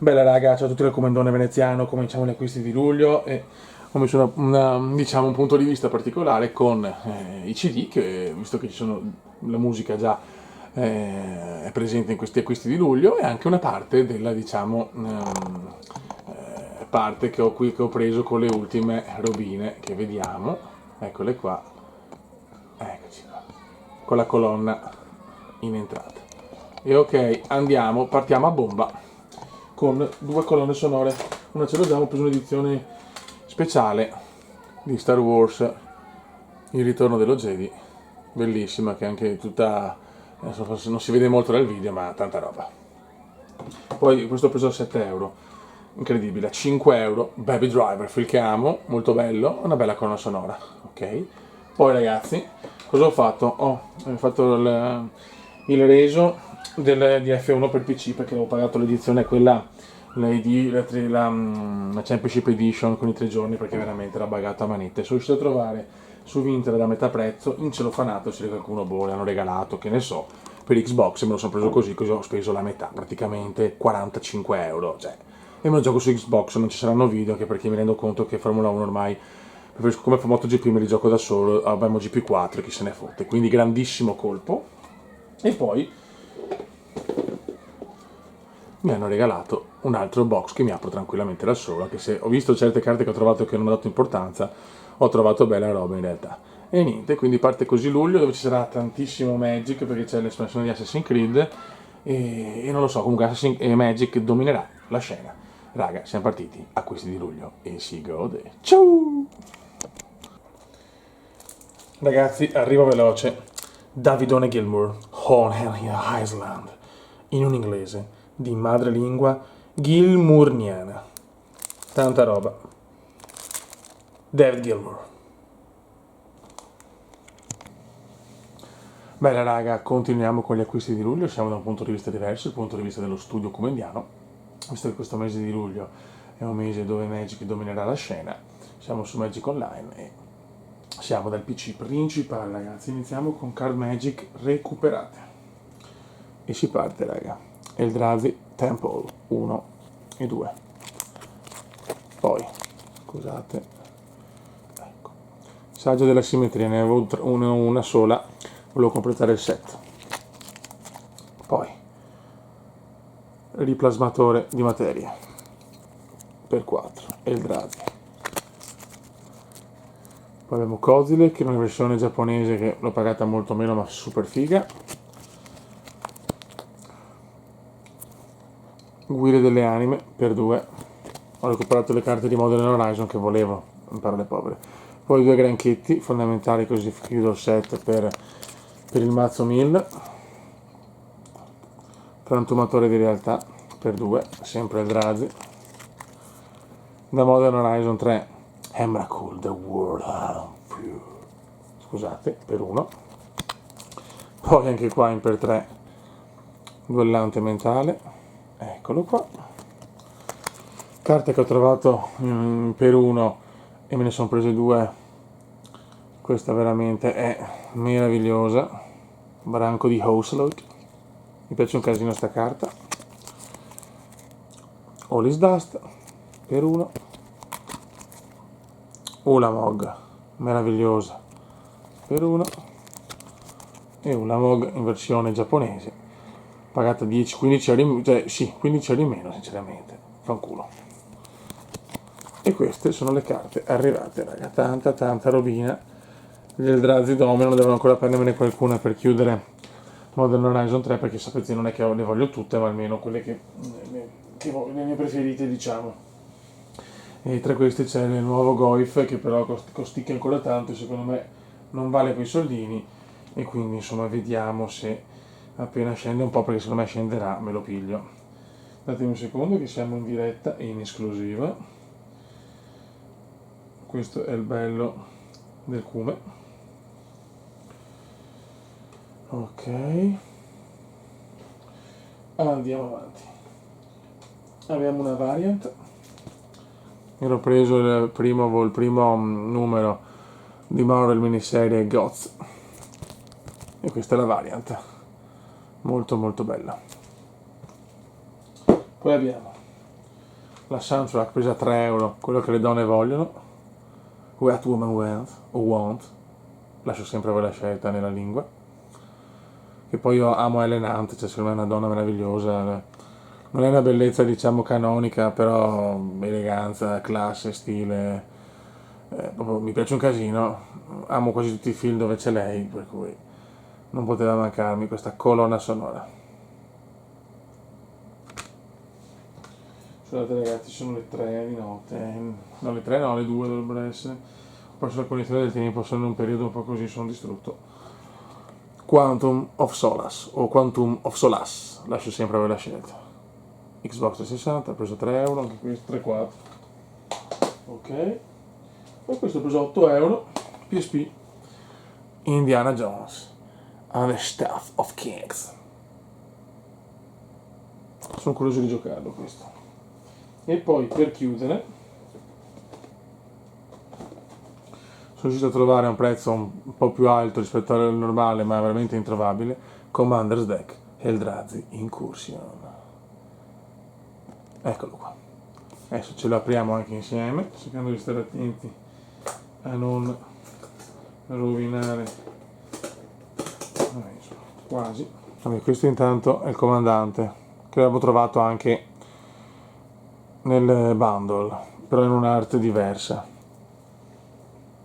Bella raga, ciao a tutti dal Comandone Veneziano, cominciamo gli acquisti di luglio e ho messo diciamo, un punto di vista particolare con i CD, che, visto che ci sono, la musica già è presente in questi acquisti di luglio, e anche una parte della diciamo, parte che ho qui che ho preso con le ultime robine che vediamo, eccole qua, eccoci qua, con la colonna in entrata. E ok, andiamo, partiamo a bomba con due colonne sonore. Una ce l'ho già, ho preso un'edizione speciale di Star Wars, Il ritorno dello Jedi, bellissima, che è anche tutta, forse non si vede molto dal video, ma tanta roba. Poi questo ho preso a 7 euro, incredibile, a 5 euro, Baby Driver, film che amo, molto bello, una bella colonna sonora, ok? Poi ragazzi, cosa ho fatto? Ho fatto il reso di F1 per PC perché avevo pagato l'edizione quella, la Championship Edition con i 3 giorni perché veramente era bagato a manette. Sono riuscito a trovare su Vinted a metà prezzo, in celofanato, se qualcuno boh, l'hanno regalato, che ne so, per Xbox me lo sono preso così ho speso la metà, praticamente 45 euro, cioè, e me lo gioco su Xbox, non ci saranno video, anche perché mi rendo conto che Formula 1 ormai, preferisco come MotoGP me li gioco da solo, abbiamo GP4, chi se ne fotte, quindi grandissimo colpo. E poi mi hanno regalato un altro box che mi apro tranquillamente da solo, anche se ho visto certe carte che ho trovato che non ho dato importanza, ho trovato bella roba in realtà. E niente, quindi parte così luglio dove ci sarà tantissimo Magic perché c'è l'espansione di Assassin's Creed e non lo so, comunque Magic dominerà la scena. Raga, siamo partiti a questi di luglio e si gode. Ciao! Ragazzi, arrivo veloce. Davidone Gilmour, Hornhill Island, in un inglese di madrelingua gilmourniana. Tanta roba. David Gilmour. Bella raga, continuiamo con gli acquisti di luglio, siamo da un punto di vista diverso, il punto di vista dello studio comendiano, visto che questo mese di luglio è un mese dove Magic dominerà la scena, siamo su Magic Online e siamo dal PC principale ragazzi, iniziamo con card Magic recuperate. E si parte raga. Eldrazi Temple 1 e 2. Poi, scusate, ecco. Saggio della simmetria, ne avevo una sola, volevo completare il set. Poi, riplasmatore di materia per 4, Eldrazi. Poi abbiamo Kozile, che è una versione giapponese che l'ho pagata molto meno ma super figa. Guide delle anime per 2. Ho recuperato le carte di Modern Horizon che volevo, in parole povere. Poi 2 granchetti fondamentali, così chiudo il set per il mazzo 1000. Frantumatore di realtà per 2, sempre Eldrazi. Da Modern Horizon 3, Emrakul, The World of Fear. Scusate, per 1. Poi anche qua in per 3, duellante mentale. Eccolo qua. Carte che ho trovato per 1 e me ne sono prese 2. Questa veramente è meravigliosa. Branco di Houselock. Mi piace un casino sta carta. Olis Dust per 1. Ulamog, meravigliosa, per 1. E Ulamog in versione giapponese, pagata 10-15 euro, cioè sì, 15 euro in meno sinceramente, fanculo. E queste sono le carte arrivate, raga, tanta robina. Gli Eldrazi Domino, devo ancora prendermene qualcuna per chiudere Modern Horizon 3, perché sapete non è che le voglio tutte, ma almeno quelle che le mie preferite diciamo. E tra questi c'è il nuovo Goif che però costicchia ancora tanto e secondo me non vale quei soldini, e quindi insomma vediamo se appena scende un po', perché secondo me scenderà, me lo piglio. Datemi un secondo che siamo in diretta e in esclusiva. Questo è il bello del Cume. Ok, andiamo avanti. Abbiamo una variant. Ero preso il primo numero di Marvel miniserie Goth e questa è la variant, molto bella. Poi abbiamo la soundtrack presa a 3 euro, quello che le donne vogliono, What Woman Want o Want, lascio sempre a voi la scelta nella lingua, che poi io amo Ellen Hunt, cioè secondo me è una donna meravigliosa, non è una bellezza diciamo canonica, però eleganza, classe, stile, proprio mi piace un casino, amo quasi tutti i film dove c'è lei, per cui non poteva mancarmi questa colonna sonora. Scusate ragazzi, sono le 3 di notte, no le 3 no, le 2 dovrebbero essere, poi sulla cognizione del tempo sono in un periodo un po' così, sono distrutto. Quantum of Solace o Quantum of Solace, lascio sempre a voi la scelta. Xbox 360, ho preso 3 euro, anche questo 3,4. Ok, e questo ho preso 8 euro, PSP, Indiana Jones and the Staff of Kings. Sono curioso di giocarlo questo. E poi per chiudere sono riuscito a trovare a un prezzo un po' più alto rispetto al normale, ma veramente introvabile, Commander's Deck Eldrazi Incursion. Eccolo qua. Adesso ce lo apriamo anche insieme, cercando di stare attenti a non rovinare. Quasi. Vabbè, questo intanto è il comandante, che l'avevo trovato anche nel bundle, però in un'arte diversa.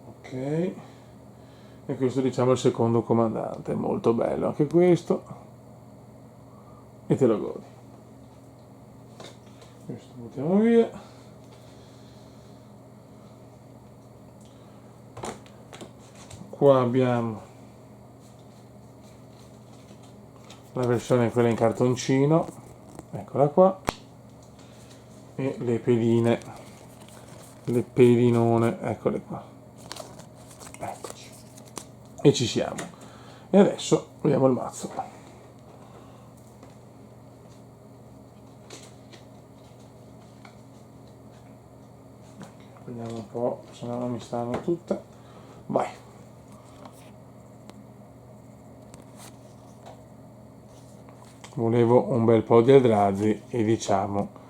Ok, e questo diciamo è il secondo comandante, molto bello anche questo, e te lo godi. Questo lo buttiamo via. Qua abbiamo la versione quella in cartoncino, eccola qua, e le pedine, le pedinone, eccole qua, eccoci, e ci siamo. E adesso vediamo il mazzo. Vediamo un po', se no non mi stanno tutte. Vai. Volevo un bel po' di Eldrazi e diciamo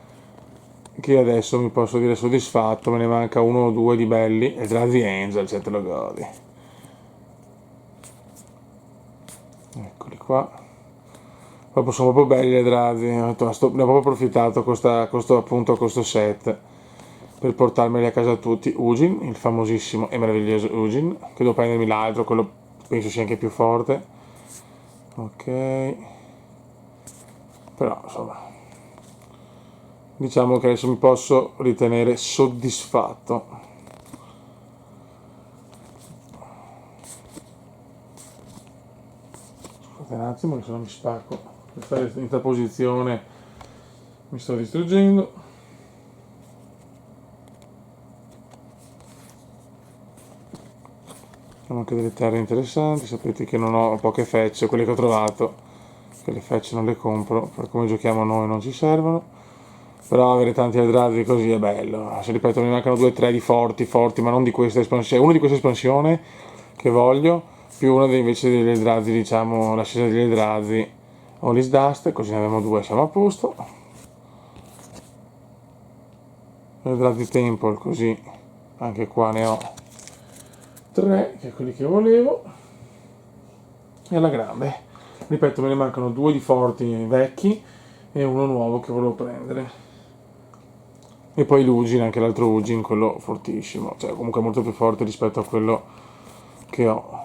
che adesso mi posso dire soddisfatto, me ne manca uno o due di belli. Eldrazi Angel, te lo godi. Eccoli qua. Proprio sono proprio belli le Eldrazi, ne ho proprio approfittato questo set per portarmeli a casa tutti. Ugin, il famosissimo e meraviglioso Ugin, che devo prendermi l'altro, quello penso sia anche più forte. Ok, però insomma diciamo che adesso mi posso ritenere soddisfatto. Scusate un attimo che se no mi spacco, per stare in questa posizione mi sto distruggendo. Sono anche delle terre interessanti, sapete che non ho poche fecce, quelle che ho trovato, che le fecce non le compro, per come giochiamo noi non ci servono, però avere tanti Eldrazi così è bello. Se ripeto mi mancano 2 o 3 di forti, ma non di questa espansione, uno di questa espansione che voglio, più uno invece degli Eldrazi, diciamo l'ascesa degli Eldrazi o l'Isdust, così ne abbiamo 2, siamo a posto. Eldrazi Temple, così anche qua ne ho 3, che è quelli che volevo, e alla grande. Ripeto, me ne mancano 2 di forti vecchi e uno nuovo che volevo prendere. E poi l'Ugin, anche l'altro Ugin, quello fortissimo, cioè comunque molto più forte rispetto a quello che ho.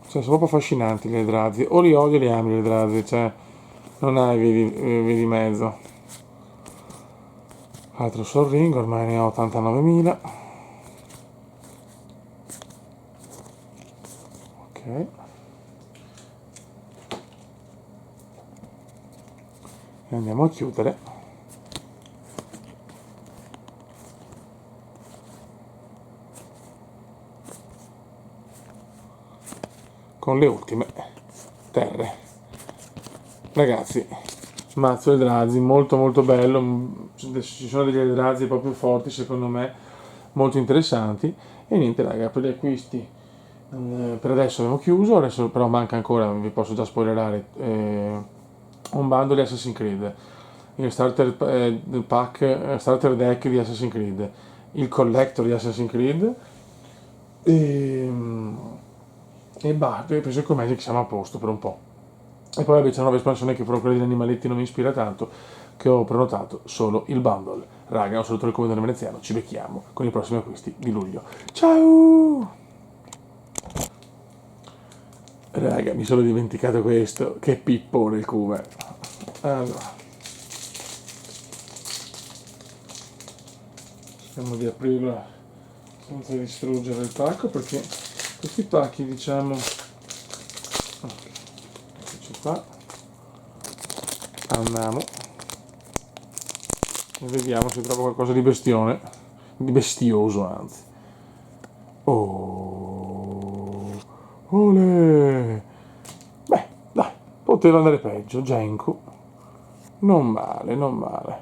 Cioè, sono proprio affascinanti le Eldrazi, o li odio o li ami le Eldrazi, cioè non hai via di mezzo. Altro Sol Ring, ormai ne ho 89.000. Ok. E andiamo a chiudere. Con le ultime terre. Ragazzi, mazzo Eldrazi, molto molto bello, ci sono degli Eldrazi proprio forti secondo me, molto interessanti, e niente raga, per gli acquisti per adesso abbiamo chiuso, adesso però manca ancora, vi posso già spoilerare, un bundle di Assassin's Creed, il starter pack, starter deck di Assassin's Creed, il collector di Assassin's Creed e penso che con Magic siamo a posto per un po'. E poi c'è una nuova espansione che però quella degli animaletti non mi ispira tanto, che ho prenotato solo il bundle. Raga, un saluto dal comandante veneziano, ci becchiamo con i prossimi acquisti di luglio. Ciao! Raga, mi sono dimenticato questo, che pippone il Cuba. Allora, cerchiamo di aprirlo senza distruggere il pacco, perché questi pacchi, diciamo, eccoci qua, andiamo e vediamo se trovo qualcosa di bestione, di bestioso anzi. Oh, ole! Beh, dai, poteva andare peggio, Genku. Non male, non male.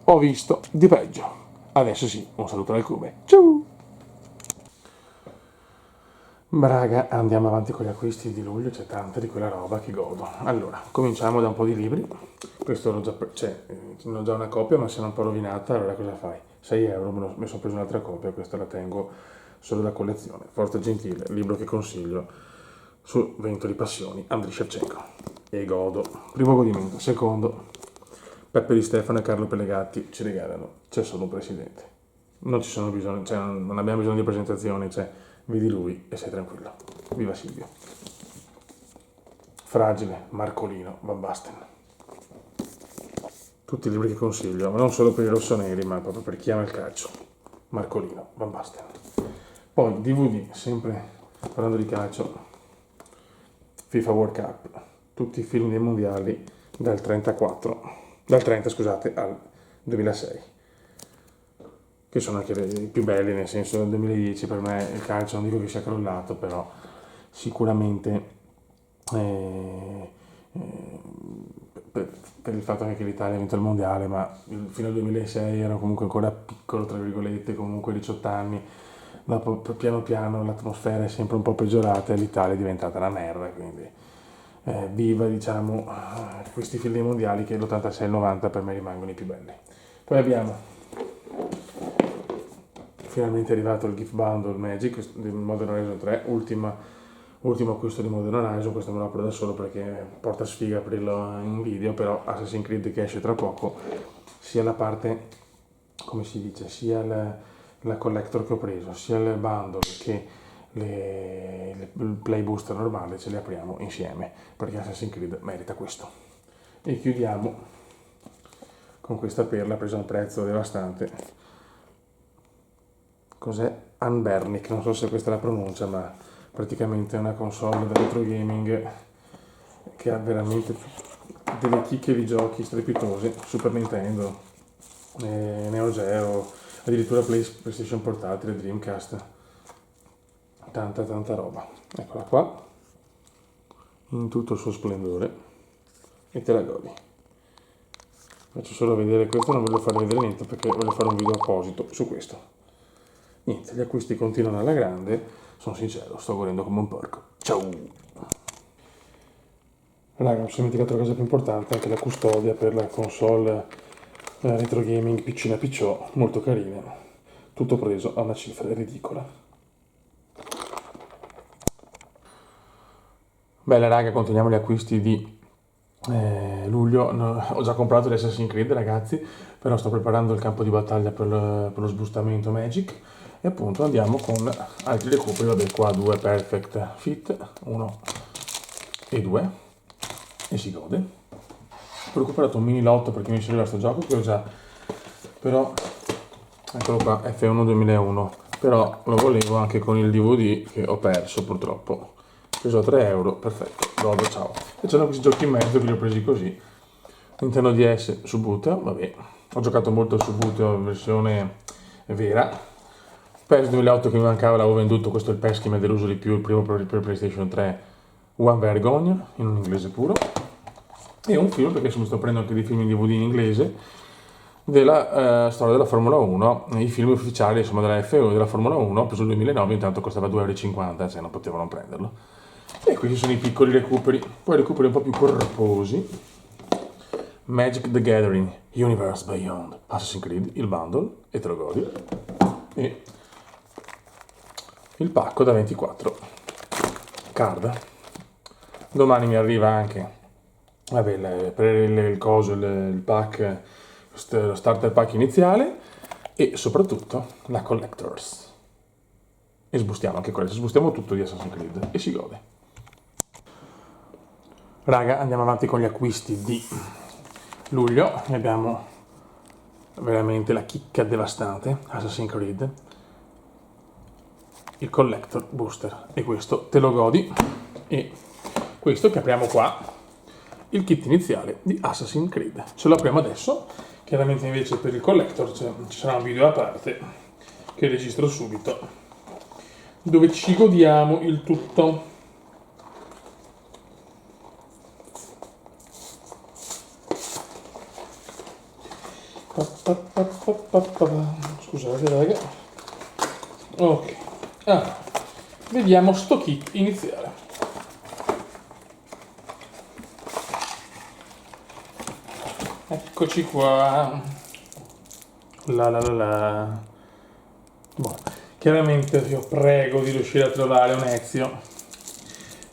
Ho visto di peggio. Adesso sì, un saluto dal Cube. Ciao! Raga, andiamo avanti con gli acquisti di luglio, c'è tanta di quella roba che godo. Allora, cominciamo da un po' di libri. Questo l'ho già, ne ho già una copia, ma se non un po' rovinata, allora cosa fai? 6 euro, mi sono preso un'altra copia, questa la tengo solo da collezione. Forte e Gentile, libro che consiglio su Vento di Passioni, Andriy Shevchenko. E godo. Primo godimento. Secondo, Peppe Di Stefano e Carlo Pellegatti ci regalano C'è solo un presidente. Non ci sono bisogno, cioè non abbiamo bisogno di presentazioni, cioè vedi lui e sei tranquillo. Viva Silvio. Fragile, Marcolino, Van Basten. Tutti i libri che consiglio, ma non solo per i rossoneri, ma proprio per chi ama il calcio. Marcolino, Van Basten. Poi DVD, sempre parlando di calcio, FIFA World Cup, tutti i film dei mondiali dal 30 scusate, al 2006, che sono anche i più belli, nel senso del 2010 per me il calcio non dico che sia crollato, però sicuramente per il fatto che l'Italia ha vinto il mondiale, ma fino al 2006 ero comunque ancora piccolo, tra virgolette, comunque 18 anni, dopo piano piano l'atmosfera è sempre un po' peggiorata e l'Italia è diventata una merda, quindi viva, diciamo, questi film dei mondiali che l'86 e il 90 per me rimangono i più belli. Poi abbiamo finalmente arrivato il gift bundle Magic di Modern Horizon 3, ultimo acquisto di Modern Horizon. Questo me lo apro da solo perché porta sfiga aprirlo in video, però Assassin's Creed che esce tra poco, sia la parte, come si dice, sia la collector che ho preso, sia il bundle che il play booster normale, ce li apriamo insieme perché Assassin's Creed merita questo. E chiudiamo con questa perla presa a un prezzo devastante. Cos'è? Anbernic, non so se questa è la pronuncia, ma praticamente è una console da retro gaming che ha veramente delle chicche di giochi strepitose. Super Nintendo, Neo Geo, addirittura PlayStation portatile, Dreamcast, tanta roba. Eccola qua in tutto il suo splendore e te la godi. Faccio solo vedere questo, non voglio far vedere niente perché voglio fare un video apposito su questo. Niente, gli acquisti continuano alla grande, sono sincero, sto godendo come un porco. Ciao! Raga, mi sono dimenticato la cosa più importante, anche la custodia per la console retro gaming piccina picciò, molto carina, tutto preso a una cifra ridicola. Bene raga, continuiamo gli acquisti di luglio. Ho già comprato di Assassin's Creed ragazzi, però sto preparando il campo di battaglia per lo sbustamento Magic e appunto andiamo con altri recuperi. Vabbè, qua 2 Perfect Fit, 1 e 2 e si gode. Ho recuperato un mini lotto perché mi serviva questo gioco che ho già, però eccolo qua, F1 2001, però lo volevo anche con il DVD che ho perso purtroppo. Ho preso 3 euro, perfetto, godo, ciao. E c'erano questi giochi in mezzo che li ho presi così. Nintendo DS su boot, vabbè, ho giocato molto su boot versione vera. PES 2008 che mi mancava, l'avevo venduto, questo è il PES che mi ha deluso di più, il primo per PlayStation 3, One Vergogne, in un inglese puro. E un film, perché mi sto prendendo anche dei film in DVD in inglese, della storia della Formula 1, i film ufficiali insomma della F1 della Formula 1, ho preso il 2009, intanto costava 2,50 euro, cioè non potevo non prenderlo. E questi sono i piccoli recuperi. Poi recuperi un po' più corposi. Magic the Gathering Universe Beyond Assassin's Creed, il bundle, e te lo godi, e il pacco da 24 card. Domani mi arriva anche, vabbè, per il coso, il pack, lo starter pack iniziale, e soprattutto la Collectors. E sbustiamo anche questo, sbustiamo tutto di Assassin's Creed e si gode. Raga, andiamo avanti con gli acquisti di luglio. Ne abbiamo veramente la chicca devastante, Assassin's Creed, il Collector Booster, e questo te lo godi. E questo che apriamo qua, il kit iniziale di Assassin's Creed, ce lo apriamo adesso. Chiaramente invece per il Collector ci sarà un video a parte che registro subito, dove ci godiamo il tutto. Scusate raga. Ok, allora, vediamo sto kit iniziale. Eccoci qua. Boh. Chiaramente io prego di riuscire a trovare un Ezio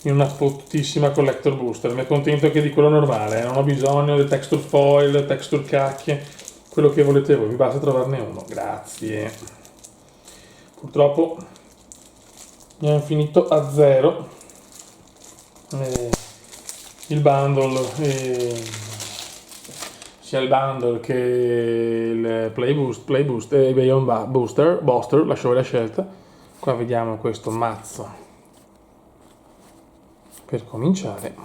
in una fottutissima Collector Booster. Mi accontento che di quello normale, non ho bisogno del texture foil, texture cacchie, quello che volete voi, mi basta trovarne uno. Grazie. Purtroppo mi hanno finito a zero il bundle, sia il bundle che il Play Boost e il Beyond Booster, lascio voi la scelta. Qua vediamo questo mazzo per cominciare,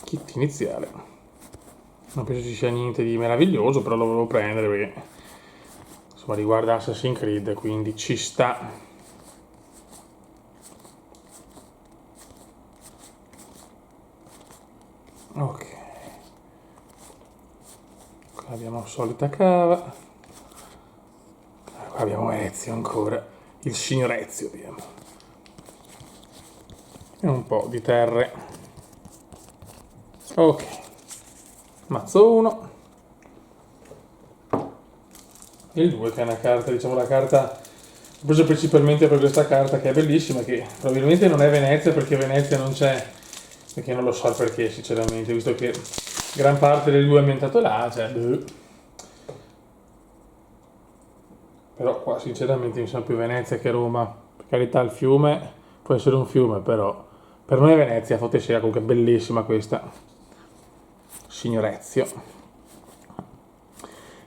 kit iniziale. Non penso ci sia niente di meraviglioso, però lo volevo prendere perché insomma riguarda Assassin's Creed, quindi ci sta. Ok, qua abbiamo solita cava, qua abbiamo Ezio ancora, il signor Ezio abbiamo, e un po' di terre. Ok, mazzo 1, il 2 che è una carta, diciamo la carta presa principalmente per questa carta che è bellissima, che probabilmente non è Venezia perché Venezia non c'è, perché non lo so perché sinceramente, visto che gran parte del 2 è ambientato là, cioè, però qua sinceramente mi sembra più Venezia che Roma. Per carità, il fiume può essere un fiume, però per me è Venezia, fotosera, comunque bellissima questa, signor Ezio.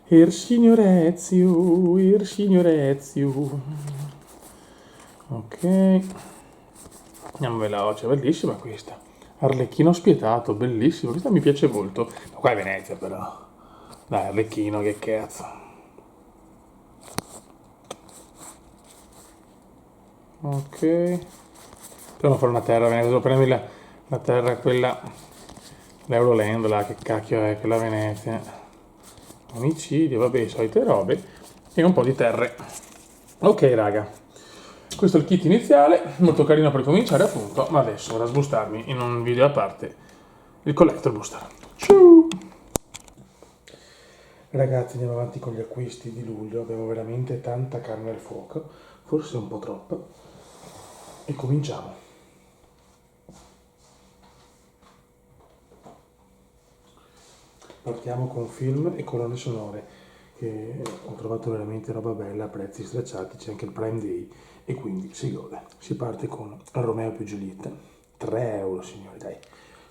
Il signor Ezio, il signor Ezio. Ok, andiamo veloce, bellissima questa. Arlecchino spietato, bellissimo, questa mi piace molto. Ma qua è Venezia però. Dai, Arlecchino, che cazzo. Ok. Dobbiamo fare una terra Venezia, devo prendermi la terra, quella, l'Euroland, là, che cacchio è quella Venezia. Omicidio, vabbè, solite robe. E un po' di terre. Ok raga. Questo è il kit iniziale, molto carino per cominciare appunto, ma adesso vado a sbustarmi in un video a parte il Collector Booster. Ciao! Ragazzi, andiamo avanti con gli acquisti di luglio, abbiamo veramente tanta carne al fuoco, forse un po' troppa, e cominciamo. Partiamo con film e colonne sonore, che ho trovato veramente roba bella a prezzi stracciati, c'è anche il Prime Day e quindi si gode. Si parte con Romeo più Giulietta, 3 euro signori, dai,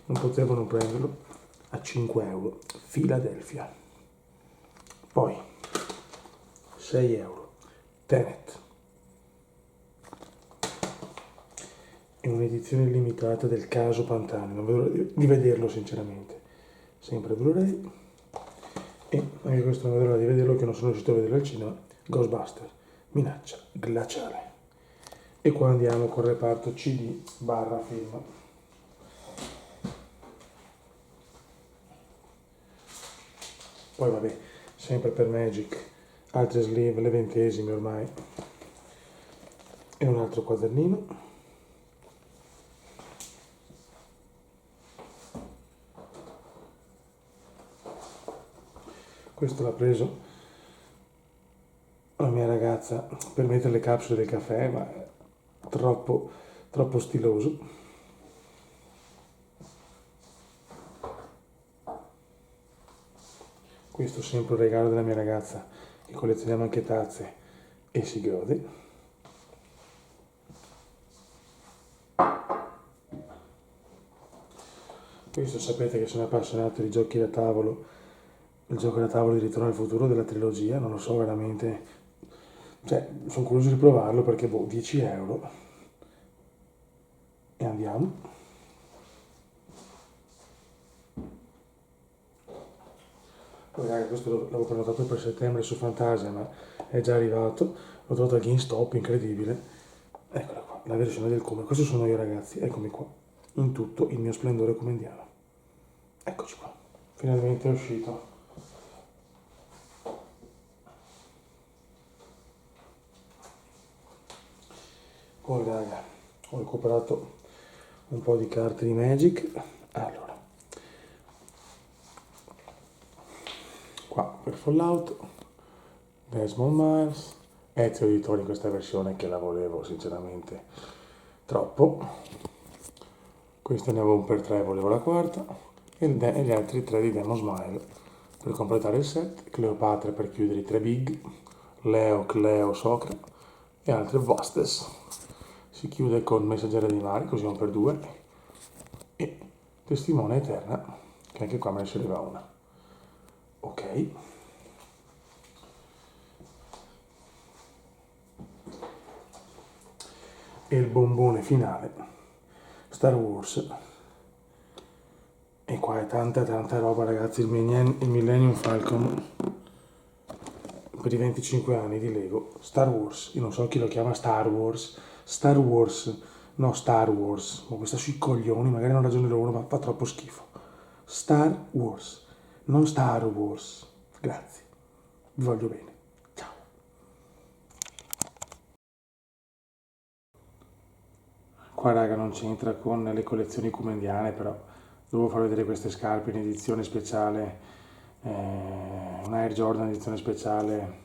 non potevano prenderlo a 5 euro, Philadelphia. Poi 6 euro, Tenet, è un'edizione limitata del caso Pantani, non vedo l'ora di vederlo sinceramente, sempre Blu-ray. E anche questo non vedo l'ora di vederlo, che non sono riuscito a vederlo al cinema, Ghostbuster, minaccia glaciale. E qua andiamo col reparto CD barra film. Poi vabbè, sempre per Magic, altre sleeve, le 20esime ormai. E un altro quadernino. Questo l'ha preso la mia ragazza per mettere le capsule del caffè, ma è troppo stiloso. Questo è sempre un regalo della mia ragazza, che collezioniamo anche tazze e si gode. Questo sapete che sono appassionato di giochi da tavolo, il gioco da tavolo di Ritorno al futuro della trilogia, non lo so veramente, cioè sono curioso di provarlo perché 10 euro. E andiamo. Poi raga, questo l'avevo prenotato per settembre su Fantasia, ma è già arrivato, l'ho trovato al GameStop, incredibile. Eccola qua, la versione del come. Questo sono io ragazzi, eccomi qua, in tutto il mio splendore comendiano. Eccoci qua, finalmente è uscito. Poi raga, ho recuperato un po' di carte di Magic. Allora, qua per Fallout, Desmond Miles, Ezio Auditore in questa versione che la volevo sinceramente troppo. Questa ne avevo un per 3, volevo la quarta, e gli altri 3 di Demo Smile per completare il set, Cleopatra per chiudere i 3 big, Leo, Cleo, Socra e altre Vastes. Si chiude con Messaggera di Mare, così un per 2, e Testimone Eterna, che anche qua me ne serviva una. Ok. E il bombone finale, Star Wars. E qua è tanta roba ragazzi, il Millennium Falcon per i 25 anni di Lego, Star Wars, io non so chi lo chiama Star Wars, no Star Wars, ma questa sui coglioni, magari non ragione loro, ma fa troppo schifo. Star Wars, non Star Wars. Grazie, vi voglio bene. Ciao. Qua raga non c'entra con le collezioni cumendiane, però devo far vedere queste scarpe in edizione speciale, una Air Jordan edizione speciale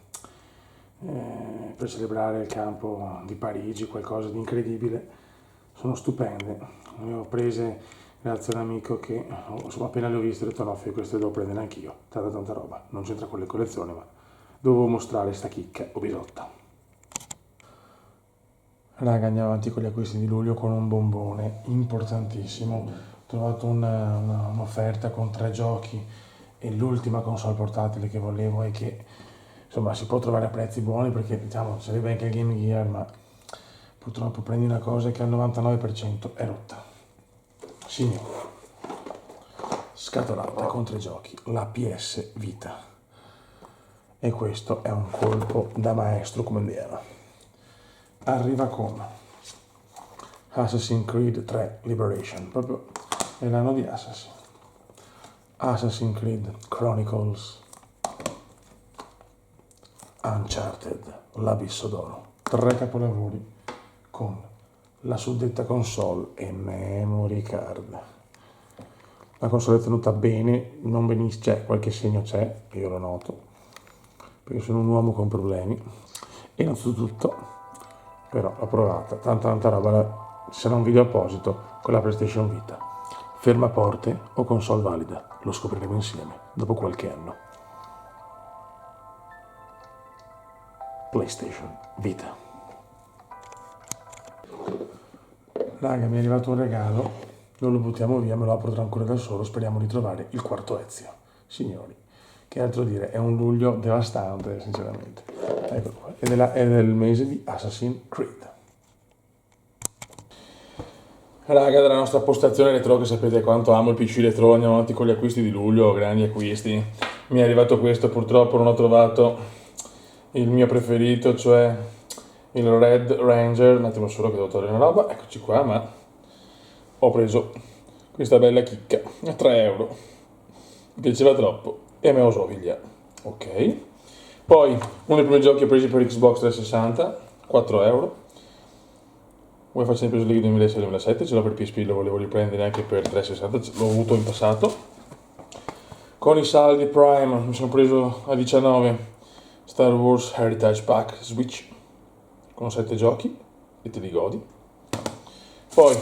per celebrare il campo di Parigi, qualcosa di incredibile. Sono stupende, le ho prese grazie a un amico che insomma, appena le ho viste ho detto no, queste devo prendere anch'io, tanta roba, non c'entra con le collezioni, ma dovevo mostrare sta chicca o bisotta. Raga, andiamo avanti con gli acquisti di luglio con un bombone importantissimo. Ho trovato un'offerta con 3 giochi e l'ultima console portatile che volevo e che insomma si può trovare a prezzi buoni perché diciamo sarebbe anche il Game Gear, ma purtroppo prendi una cosa che al 99% è rotta. Signore, scatolata con 3 giochi, la PS Vita. E questo è un colpo da maestro comendiano. Arriva con Assassin's Creed 3 Liberation, proprio è l'anno di Assassin's Creed Chronicles, Uncharted, l'Abisso d'Oro, 3 capolavori con la suddetta console e memory card. La console è tenuta bene, non benissimo, c'è qualche segno, c'è, io lo noto, perché sono un uomo con problemi, e innanzitutto però l'ho provata, tanta roba, sarà un video apposito con la PlayStation Vita. Fermaporte o console valida? Lo scopriremo insieme dopo qualche anno. PlayStation Vita. Raga, mi è arrivato un regalo, non lo buttiamo via, me lo apro ancora da solo, speriamo di trovare il quarto Ezio. Signori, che altro dire, è un luglio devastante, sinceramente. Eccolo qua, è del mese di Assassin's Creed. Raga, della nostra postazione retro, che sapete quanto amo il PC retro, andiamo avanti con gli acquisti di luglio, grandi acquisti. Mi è arrivato questo, purtroppo non ho trovato il mio preferito, cioè il Red Ranger. Un attimo solo che devo togliere una roba, eccoci qua, ma ho preso questa bella chicca a 3 euro. Mi piaceva troppo e me lo so via. Ok. Poi uno dei primi giochi che ho preso per Xbox 360, 4 euro. UEFA Champions League 2006-2007, ce l'ho per PSP, lo volevo riprendere anche per 360, l'ho avuto in passato. Con i saldi Prime mi sono preso a 19 Star Wars Heritage Pack Switch con 7 giochi e te li godi. Poi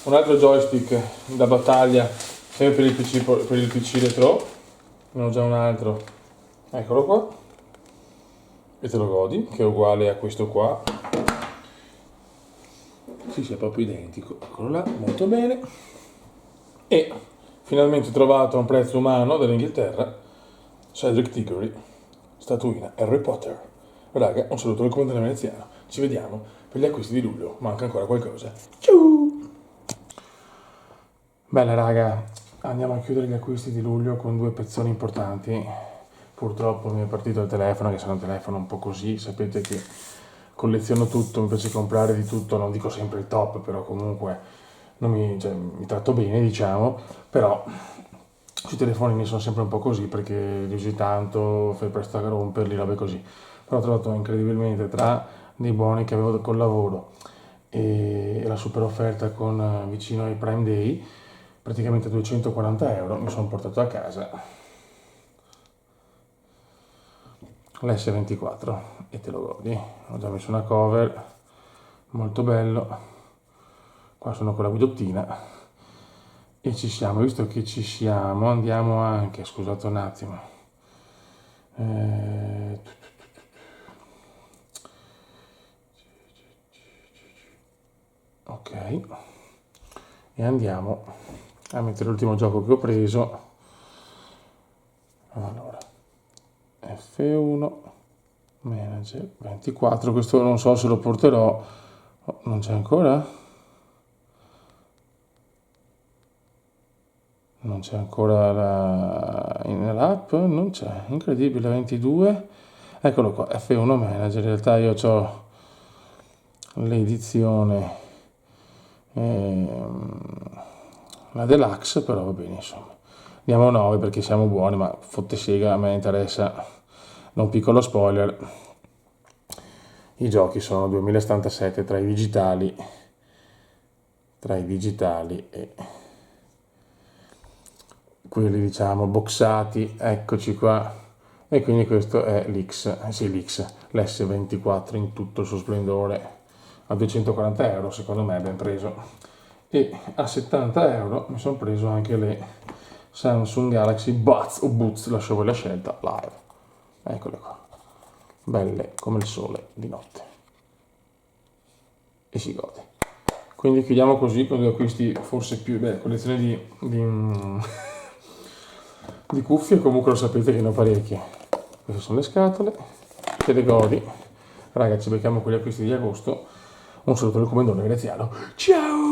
un altro joystick da battaglia sempre per il PC retro, ne ho già un altro, eccolo qua, e te lo godi, che è uguale a questo qua. Sì, è proprio identico, eccolo là, molto bene. E finalmente ho trovato a un prezzo umano dall'Inghilterra Cedric Diggory, statuina Harry Potter. Raga, un saluto dal comandante veneziano, ci vediamo per gli acquisti di luglio, manca ancora qualcosa. Ciao! Bene raga, andiamo a chiudere gli acquisti di luglio con 2 pezzoni importanti. Purtroppo mi è partito il telefono, che sarà un telefono un po' così, sapete che colleziono tutto, mi piace comprare di tutto, non dico sempre il top, però comunque mi tratto bene, diciamo, però sui telefonini sono sempre un po' così perché li usi tanto, fai presto a romperli, robe così. Però ho trovato incredibilmente tra dei buoni che avevo col lavoro e la super offerta con vicino ai Prime Day, praticamente 240 euro, mi sono portato a casa l'S24 e te lo godi. Ho già messo una cover, molto bello. Qua sono con la guidottina e ci siamo. Visto che ci siamo, andiamo anche, scusate un attimo, ok, e andiamo a mettere l'ultimo gioco che ho preso. Allora, F1 Manager 24, questo non so se lo porterò. Oh, non c'è ancora? Non c'è ancora nell'app, non c'è, incredibile, 22. Eccolo qua, F1 Manager. In realtà io ho l'edizione, la deluxe, però va bene, insomma. Andiamo a 9 perché siamo buoni, ma fotte sega, a me interessa, da un piccolo spoiler, i giochi sono 2077 tra i digitali e quelli diciamo boxati, eccoci qua. E quindi questo è l'S24 in tutto il suo splendore a 240 euro, secondo me è ben preso. E a 70 euro mi sono preso anche le Samsung Galaxy Buds o Boots, lascio voi la scelta, live. Eccole qua, belle come il sole di notte. E si gode. Quindi chiudiamo così con 2 acquisti forse più, collezione di cuffie, comunque lo sapete che ne ho parecchie. Queste sono le scatole, te le godi. Raga, ci becchiamo con gli acquisti di agosto. Un saluto dal comandante veneziano. Ciao!